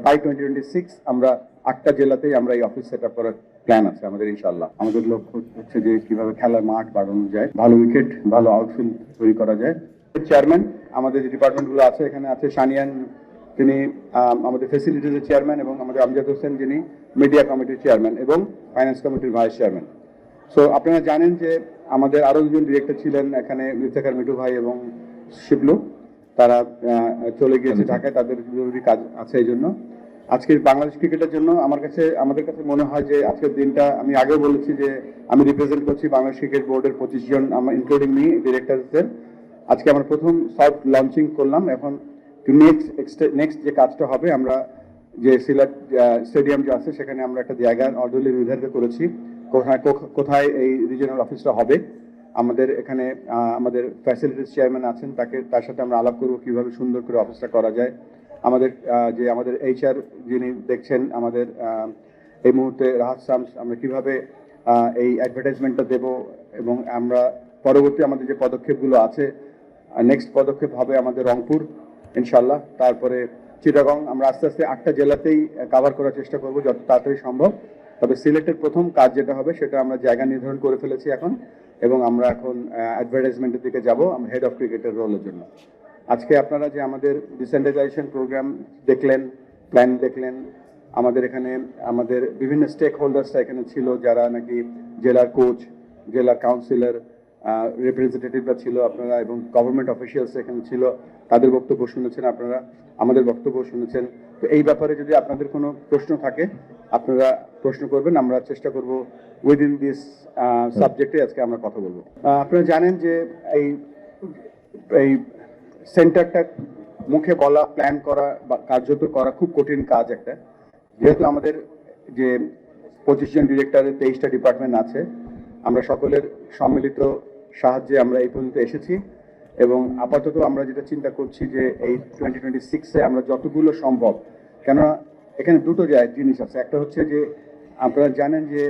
By 2026 আমরা 8টা জেলাতেই আমরা এই অফিস সেট আপ করার প্ল্যান আছে আমাদের ইনশাআল্লাহ। আমাদের লক্ষ্য হচ্ছে যে কিভাবে খেলার মাঠ বাড়ানো যায়, ভালো উইকেট, ভালো আউটফিল্ড তৈরি করা যায়। চেয়ারম্যান আমাদের যে ডিপার্টমেন্টগুলো আছে, এখানে আছে সানিয়ান, তিনি আমাদের ফেসিলিটিজের চেয়ারম্যান, এবং আমাদের আমজাদ হোসেন, যিনি মিডিয়া কমিটির চেয়ারম্যান এবং ফাইন্যান্স কমিটির ভাইস চেয়ারম্যান। সো আপনারা জানেন যে আমাদের আরো দুজন ডিরেক্টর ছিলেন এখানে, ইফতেখার মিঠু ভাই এবং শিবলু, তারা চলে গিয়েছে ঢাকায়, তাদের জরুরি কাজ আছে। এই জন্য আজকের বাংলাদেশ ক্রিকেটের জন্য আমাদের কাছে মনে হয় যে আজকের দিনটা, আমি আগেও বলেছি যে আমি রিপ্রেজেন্ট করছি বাংলাদেশ ক্রিকেট বোর্ডের 25 জন, ইনক্লুডিং মি ডিরেক্টরদের। আজকে আমরা প্রথম সফট লঞ্চিং করলাম। এখন নেক্সট যে কাজটা হবে, আমরা যে সিলেট স্টেডিয়াম যে আছে সেখানে আমরা একটা জায়গা অর্ডারলি নির্ধারিত করেছি কোথায় এই রিজিওনাল অফিসটা হবে। আমাদের এখানে আমাদের ফ্যাসিলিটিস চেয়ারম্যান আছেন, তার সাথে আমরা আলাপ করবো কিভাবে সুন্দর করে অফিসটা করা যায়। আমাদের এইচআর যিনি দেখছেন আমাদের এই মুহূর্তে, রাহাত শামস, আমরা কিভাবে এই অ্যাডভার্টাইজমেন্টটা দেব, এবং আমরা পরবর্তী আমাদের যে পদক্ষেপগুলো আছে, নেক্সট পদক্ষেপ হবে আমাদের রংপুর ইনশাল্লাহ, তারপরে চিটাগং। আমরা আস্তে আস্তে 8টা জেলাতেই কভার করার চেষ্টা করব যত তাড়াতাড়ি সম্ভব। তবে সিলেক্টের প্রথম কাজ যেটা হবে সেটা আমরা জায়গা নির্ধারণ করে ফেলেছি এখন, এবং আমরা এখন অ্যাডভার্টাইজমেন্টের দিকে যাব হেড অফ ক্রিকেটের রোলের জন্য। আজকে আপনারা যে আমাদের ডিসেন্ট্রালাইজেশন প্রোগ্রাম দেখলেন, প্ল্যান দেখলেন, আমাদের এখানে আমাদের বিভিন্ন স্টেক হোল্ডার্সরা এখানে ছিল, যারা নাকি জেলার কোচ, জেলার কাউন্সিলর, রিপ্রেজেন্টেটিভরা ছিল আপনারা, এবং গভর্নমেন্ট অফিসিয়ালস এখানে ছিল, তাদের বক্তব্য শুনেছেন আপনারা, আমাদের বক্তব্য শুনেছেন। তো এই ব্যাপারে যদি আপনাদের কোনো প্রশ্ন থাকে আপনারা প্রশ্ন করবেন, আমরা চেষ্টা করব উইদিন দিস সাবজেক্টে আজকে আমরা কথা বলবো। আপনারা জানেন যে এই সেন্টারটা মুখে বলা, প্ল্যান করা বা কার্যত করা খুব কঠিন কাজ একটা, যেহেতু আমাদের যে 25 জন ডিরেক্টরের 23টা ডিপার্টমেন্ট আছে, আমরা সকলের সম্মিলিত সাহায্যে আমরা এই পর্যন্ত এসেছি। এবং আপাতত আমরা যেটা চিন্তা করছি যে এই 2026-এ আমরা যতগুলো সম্ভব, কেননা এখানে দুটো জিনিস আছে। একটা হচ্ছে যে আপনারা জানেন যে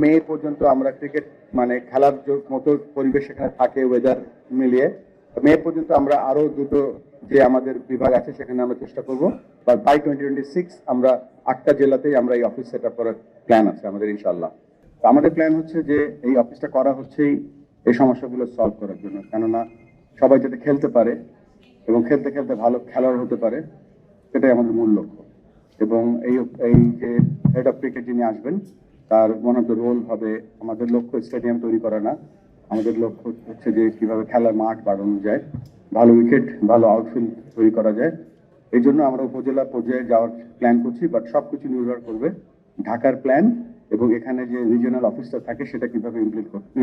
মে পর্যন্ত আমরা ক্রিকেট খেলার মতো পরিবেশ এখানে থাকে, ওয়েদার মিলিয়ে মে পর্যন্ত আমরা আরো দুটো যে আমাদের বিভাগ আছে সেখানে আমরা চেষ্টা করব, বাই 2026 আমরা 8টা জেলাতেই আমরা এই অফিস সেট আপ করার প্ল্যান আছে আমাদের ইনশাআল্লাহ। আমাদের প্ল্যান হচ্ছে যে এই অফিসটা করা হচ্ছেই এই সমস্যাগুলো সলভ করার জন্য, কেননা সবাই যাতে খেলতে পারে এবং খেলতে খেলতে ভালো খেলোয়াড় হতে পারে, সেটাই আমাদের মূল লক্ষ্য। এবং এই যে হেড অফ ক্রিকেট যিনি আসবেন, তার ওয়ান অফ দ্য রোল হবে, আমাদের লক্ষ্য স্টেডিয়াম তৈরি করা না, আমাদের লক্ষ্য হচ্ছে যে কিভাবে খেলার মাঠ বাড়ানো যায়, ভালো উইকেট, ভালো আউটফিল্ড তৈরি করা যায়। এই জন্য আমরা উপজেলা পর্যায়ে যাওয়ার প্ল্যান করছি, বাট সবকিছু নির্ভর করবে ঢাকার প্ল্যান এবং এখানে যে রিজিওনাল অফিসটা থাকে সেটা কিভাবে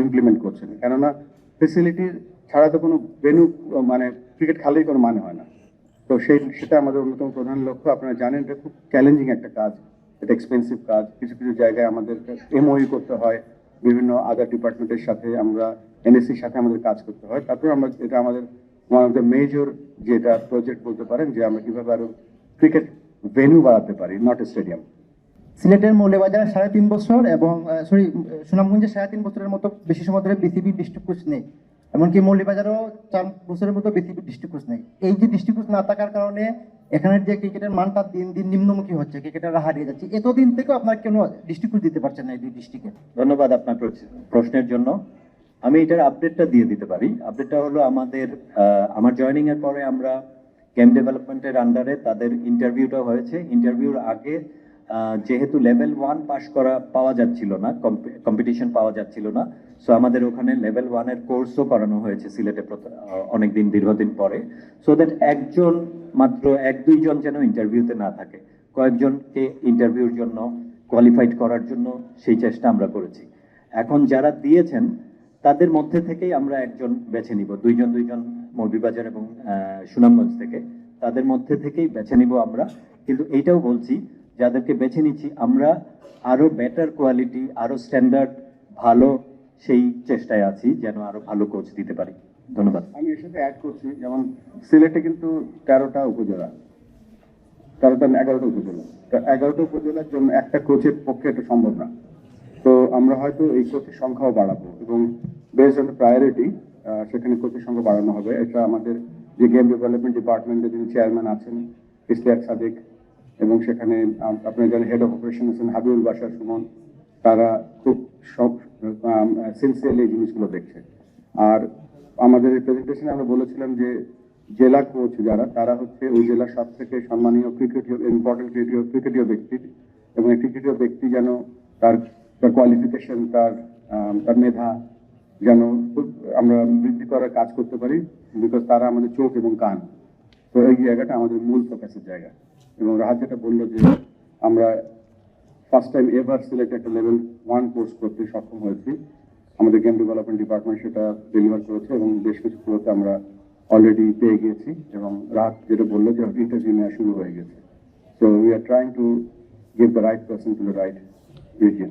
ইমপ্লিমেন্ট করছেন। কেননা ফেসিলিটির ছাড়া তো কোনো ভেন্যু, ক্রিকেট খেলারই কোনো মানে হয় না। তো সেটা আমাদের অন্যতম প্রধান লক্ষ্য। আপনারা জানেন এটা খুব চ্যালেঞ্জিং একটা কাজ, এটা এক্সপেন্সিভ কাজ। কিছু কিছু জায়গায় আমাদের এমওইউ করতে হয়, বিভিন্ন আদার ডিপার্টমেন্টের সাথে, আমরা এনএসসির সাথে আমাদের কাজ করতে হয়। তারপর এটা আমাদের ওয়ান অফ দ্য মেজর যেটা প্রজেক্ট বলতে পারেন, যে আমরা কিভাবে আরো ক্রিকেট ভেন্যু বাড়াতে পারি, নট স্টেডিয়াম। সিলেটের মৌলভীবাজার 3.5 বছর এবং সুনামগঞ্জে 3.5 বছরের মতো বেশি সময় ধরে বিসিবি ডিস্ট্রিক্ট কোচ নেই, এমনকি মৌলভীবাজারও 4 বছরের মতো বিসিবি ডিস্ট্রিক্ট কোচ নেই। এই যে ডিস্ট্রিক্ট কোচ না থাকার কারণে এখানের যে ক্রিকেটের মানটা দিন দিন নিম্নমুখী হচ্ছে, ক্রিকেটাররা হারিয়ে যাচ্ছে। এতদিন থেকে আপনার কেন ডিস্ট্রিক্ট কোচ দিতে পারছেন না এই দুই ডিস্ট্রিক্টে? ধন্যবাদ আপনার প্রশ্নের জন্য। আমি এটার আপডেটটা দিয়ে দিতে পারি। আপডেটটা হলো আমার জয়েনিং এর পরে আমরা গেম ডেভেলপমেন্টের আন্ডারে তাদের ইন্টারভিউটা হয়েছে। ইন্টারভিউর আগে যেহেতু লেভেল 1 পাস পাওয়া যাচ্ছিল না, কম্পিটিশন পাওয়া যাচ্ছিল না, সো আমাদের ওখানে লেভেল 1 এর কোর্সও করানো হয়েছে সিলেটে অনেকদিন, দীর্ঘদিন পরে, সো দ্যাট মাত্র 1-2 জন যেন ইন্টারভিউতে না থাকে, কয়েকজনকে ইন্টারভিউর জন্য কোয়ালিফাইড করার জন্য সেই চেষ্টা আমরা করেছি। এখন যারা দিয়েছেন তাদের মধ্যে থেকেই আমরা একজন বেছে নিব, দুইজন মৌলভীবাজার এবং সুনামগঞ্জ থেকে, তাদের মধ্যে থেকেই বেছে নিব আমরা। কিন্তু এইটাও বলছি, যাদেরকে বেছে নিচ্ছি আমরা আরো বেটার কোয়ালিটি, আরো স্ট্যান্ডার্ড ভালো, সেই চেষ্টায় আছি যেন আরো ভালো কোচ দিতে পারি। ধন্যবাদ। আমি এর সাথে অ্যাড করছি, যেমন সিলেটে কিন্তু 11টা উপজেলা, 11টা উপজেলা, 11টা উপজেলার জন্য একটা কোচের পক্ষে এটা সম্ভব না। তো আমরা হয়তো এই কোচের সংখ্যাও বাড়াবো, এবং বেসড অন প্রায়োরিটি সেখানে কোচের সংখ্যা বাড়ানো হবে। এটা আমাদের যে গেম ডেভেলপমেন্ট ডিপার্টমেন্টের যিনি চেয়ারম্যান আছেন, ইশতিয়াক সাদিক, এবং সেখানে আপনার যারা হেড অফ অপারেশন আছেন হাবিবুল বাশার সুমন, তারা খুব সব সিনসিয়ারলি এই জিনিসগুলো দেখছে। আর আমাদের প্রেজেন্টেশনে আমরা বলেছিলাম যে জেলা কোচ যারা, তারা হচ্ছে ওই জেলার সব থেকে সম্মানীয় ক্রিকেটীয় ইম্পর্টেন্ট ক্রিকেটীয় ব্যক্তি, এবং এই ক্রিকেটীয় ব্যক্তি যেন তার কোয়ালিফিকেশন, তার মেধা যেন আমরা বৃদ্ধি করার কাজ করতে পারি, বিকজ তারা আমাদের চোখ এবং কান। তো এই জায়গাটা আমাদের মূল ফোকাসের জায়গা। এবং রাহাত যেটা বললো যে আমরা ফার্স্ট টাইম এভার সিলেক্ট একটা লেভেল 1 কোর্স করতে সক্ষম হয়েছি, আমাদের গেম ডেভেলপমেন্ট ডিপার্টমেন্ট সেটা ডেলিভার করেছে এবং বেশ কিছু কোর্সে আমরা অলরেডি পেয়ে গিয়েছি, এবং রাহাত যেটা বললো যে ইন্টারভিউ নেওয়া শুরু হয়ে গেছে। So we are trying to give the right person to the right region.